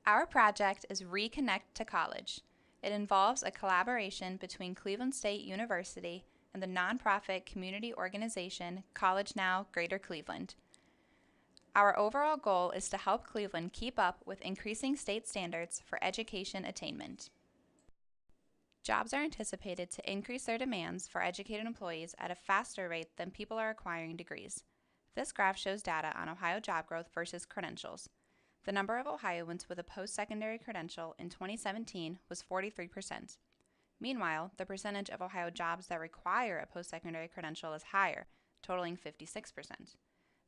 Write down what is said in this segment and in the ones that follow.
Our project is Reconnect to College. It involves a collaboration between Cleveland State University and the nonprofit community organization College Now Greater Cleveland. Our overall goal is to help Cleveland keep up with increasing state standards for education attainment. Jobs are anticipated to increase their demands for educated employees at a faster rate than people are acquiring degrees. This graph shows data on Ohio job growth versus credentials. The number of Ohioans with a post-secondary credential in 2017 was 43%. Meanwhile, the percentage of Ohio jobs that require a post-secondary credential is higher, totaling 56%.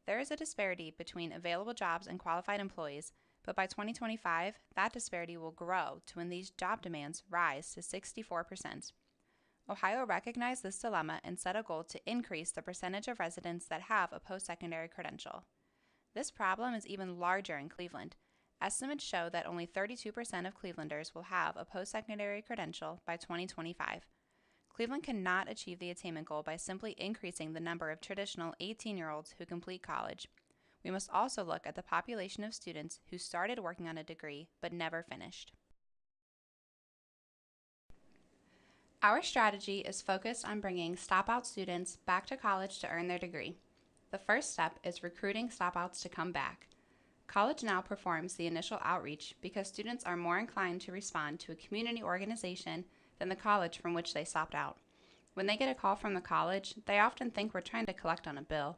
There is a disparity between available jobs and qualified employees, but by 2025, that disparity will grow to when these job demands rise to 64%. Ohio recognized this dilemma and set a goal to increase the percentage of residents that have a post-secondary credential. This problem is even larger in Cleveland. Estimates show that only 32% of Clevelanders will have a post-secondary credential by 2025. Cleveland cannot achieve the attainment goal by simply increasing the number of traditional 18-year-olds who complete college. We must also look at the population of students who started working on a degree but never finished. Our strategy is focused on bringing stop-out students back to college to earn their degree. The first step is recruiting stop-outs to come back. College Now performs the initial outreach because students are more inclined to respond to a community organization than the college from which they stopped out. When they get a call from the college, they often think we're trying to collect on a bill.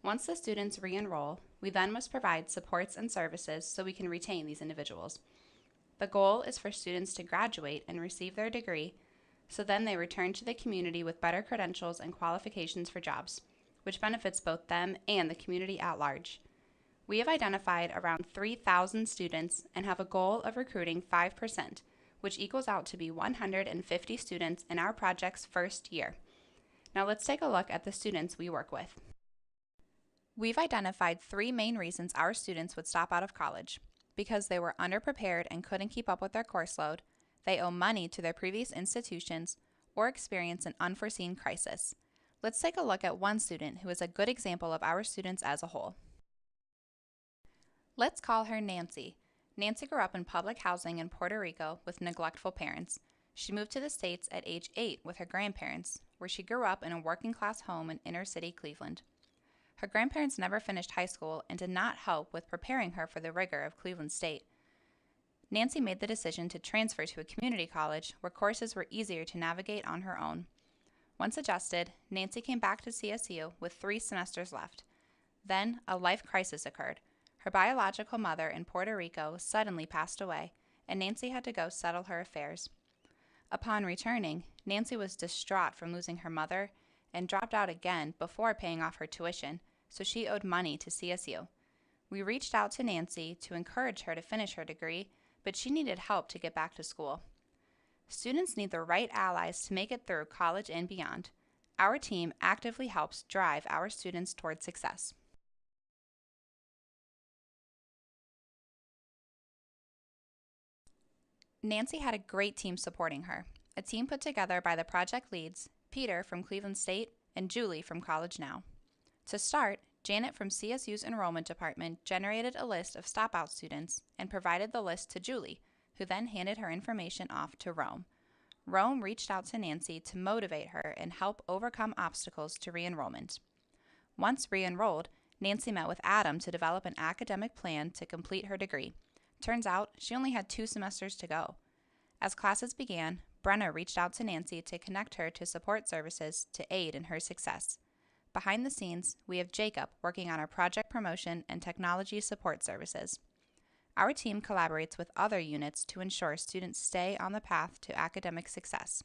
Once the students re-enroll, we then must provide supports and services so we can retain these individuals. The goal is for students to graduate and receive their degree, so then they return to the community with better credentials and qualifications for jobs, which benefits both them and the community at large. We have identified around 3,000 students and have a goal of recruiting 5%, which equals out to be 150 students in our project's first year. Now let's take a look at the students we work with. We've identified 3 main reasons our students would stop out of college: because they were underprepared and couldn't keep up with their course load, they owe money to their previous institutions, or experience an unforeseen crisis. Let's take a look at one student who is a good example of our students as a whole. Let's call her Nancy. Nancy grew up in public housing in Puerto Rico with neglectful parents. She moved to the States at age 8 with her grandparents, where she grew up in a working-class home in inner-city Cleveland. Her grandparents never finished high school and did not help with preparing her for the rigor of Cleveland State. Nancy made the decision to transfer to a community college where courses were easier to navigate on her own. Once adjusted, Nancy came back to CSU with 3 semesters left. Then, a life crisis occurred. Her biological mother in Puerto Rico suddenly passed away, and Nancy had to go settle her affairs. Upon returning, Nancy was distraught from losing her mother and dropped out again before paying off her tuition, so she owed money to CSU. We reached out to Nancy to encourage her to finish her degree, but she needed help to get back to school. Students need the right allies to make it through college and beyond. Our team actively helps drive our students toward success. Nancy had a great team supporting her, a team put together by the project leads, Peter from Cleveland State and Julie from College Now. To start, Janet from CSU's enrollment department generated a list of stop-out students and provided the list to Julie, who then handed her information off to Rome. Rome reached out to Nancy to motivate her and help overcome obstacles to re-enrollment. Once re-enrolled, Nancy met with Adam to develop an academic plan to complete her degree. Turns out, she only had 2 semesters to go. As classes began, Brenna reached out to Nancy to connect her to support services to aid in her success. Behind the scenes, we have Jacob working on our project promotion and technology support services. Our team collaborates with other units to ensure students stay on the path to academic success.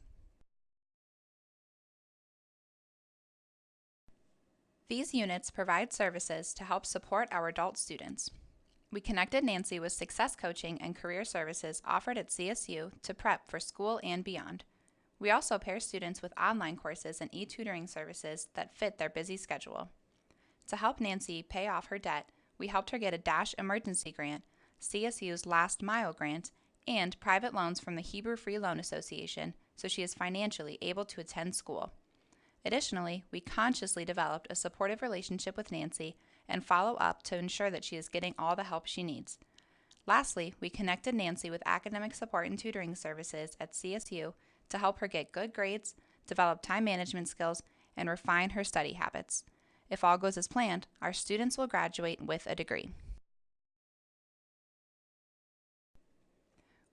These units provide services to help support our adult students. We connected Nancy with success coaching and career services offered at CSU to prep for school and beyond. We also pair students with online courses and e-tutoring services that fit their busy schedule. To help Nancy pay off her debt, we helped her get a DASH emergency grant, CSU's Last Mile grant, and private loans from the Hebrew Free Loan Association, so she is financially able to attend school. Additionally, we consciously developed a supportive relationship with Nancy and follow up to ensure that she is getting all the help she needs. Lastly, we connected Nancy with academic support and tutoring services at CSU to help her get good grades, develop time management skills, and refine her study habits. If all goes as planned, our students will graduate with a degree.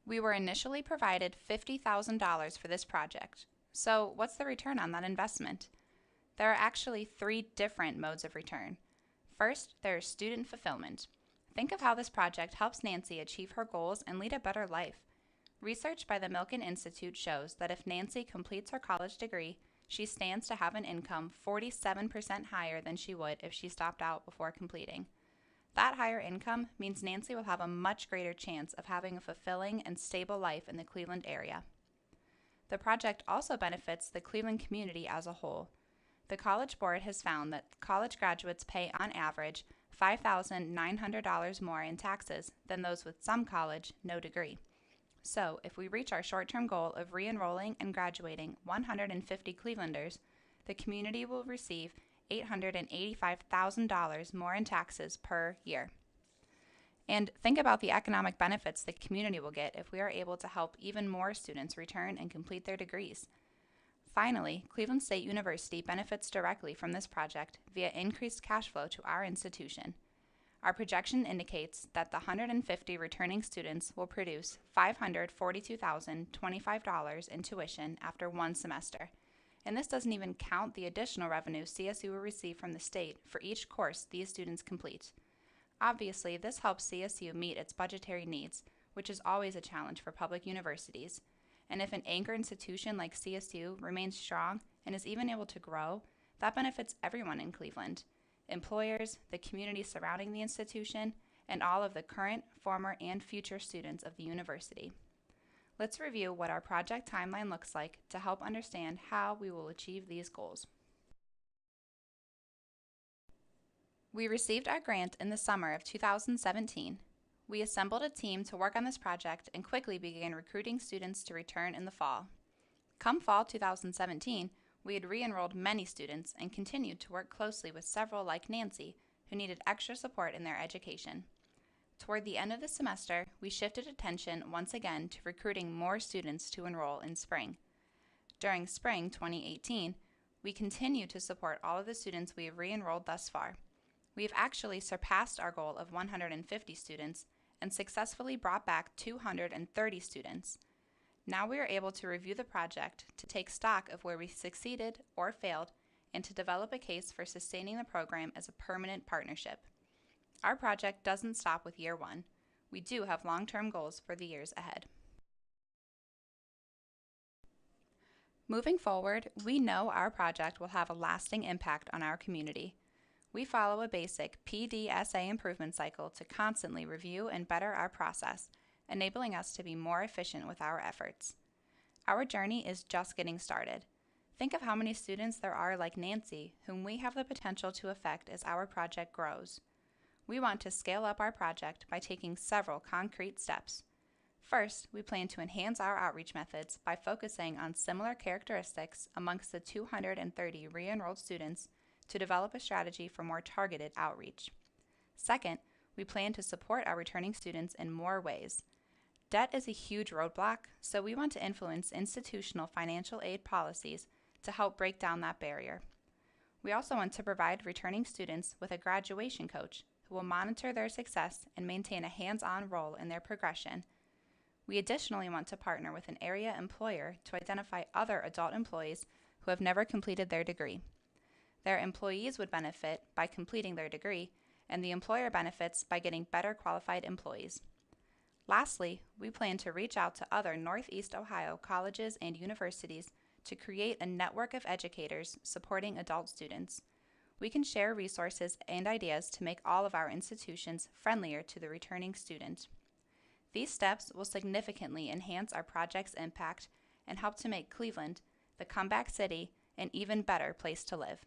We were initially provided $50,000 for this project. So, what's the return on that investment? There are actually 3 different modes of return. First, there is student fulfillment. Think of how this project helps Nancy achieve her goals and lead a better life. Research by the Milken Institute shows that if Nancy completes her college degree, she stands to have an income 47% higher than she would if she stopped out before completing. That higher income means Nancy will have a much greater chance of having a fulfilling and stable life in the Cleveland area. The project also benefits the Cleveland community as a whole. The College Board has found that college graduates pay on average $5,900 more in taxes than those with some college, no degree. So, if we reach our short-term goal of re-enrolling and graduating 150 Clevelanders, the community will receive $885,000 more in taxes per year. And think about the economic benefits the community will get if we are able to help even more students return and complete their degrees. Finally, Cleveland State University benefits directly from this project via increased cash flow to our institution. Our projection indicates that the 150 returning students will produce $542,025 in tuition after one semester. And this doesn't even count the additional revenue CSU will receive from the state for each course these students complete. Obviously, this helps CSU meet its budgetary needs, which is always a challenge for public universities. And if an anchor institution like CSU remains strong and is even able to grow, that benefits everyone in Cleveland: employers, the community surrounding the institution, and all of the current, former, and future students of the university. Let's review what our project timeline looks like to help understand how we will achieve these goals. We received our grant in the summer of 2017. We assembled a team to work on this project and quickly began recruiting students to return in the fall. Come fall 2017, we had re-enrolled many students and continued to work closely with several like Nancy who needed extra support in their education. Toward the end of the semester, we shifted attention once again to recruiting more students to enroll in spring. During spring 2018, we continue to support all of the students we have re-enrolled thus far. We have actually surpassed our goal of 150 students and successfully brought back 230 students. Now we are able to review the project to take stock of where we succeeded or failed and to develop a case for sustaining the program as a permanent partnership. Our project doesn't stop with year 1. We do have long-term goals for the years ahead. Moving forward, we know our project will have a lasting impact on our community. We follow a basic PDSA improvement cycle to constantly review and better our process, enabling us to be more efficient with our efforts. Our journey is just getting started. Think of how many students there are like Nancy, whom we have the potential to affect as our project grows. We want to scale up our project by taking several concrete steps. First, we plan to enhance our outreach methods by focusing on similar characteristics amongst the 230 re-enrolled students to develop a strategy for more targeted outreach. Second, we plan to support our returning students in more ways. Debt is a huge roadblock, so we want to influence institutional financial aid policies to help break down that barrier. We also want to provide returning students with a graduation coach who will monitor their success and maintain a hands-on role in their progression. We additionally want to partner with an area employer to identify other adult employees who have never completed their degree. Their employees would benefit by completing their degree, and the employer benefits by getting better qualified employees. Lastly, we plan to reach out to other Northeast Ohio colleges and universities to create a network of educators supporting adult students. We can share resources and ideas to make all of our institutions friendlier to the returning student. These steps will significantly enhance our project's impact and help to make Cleveland, the comeback city, an even better place to live.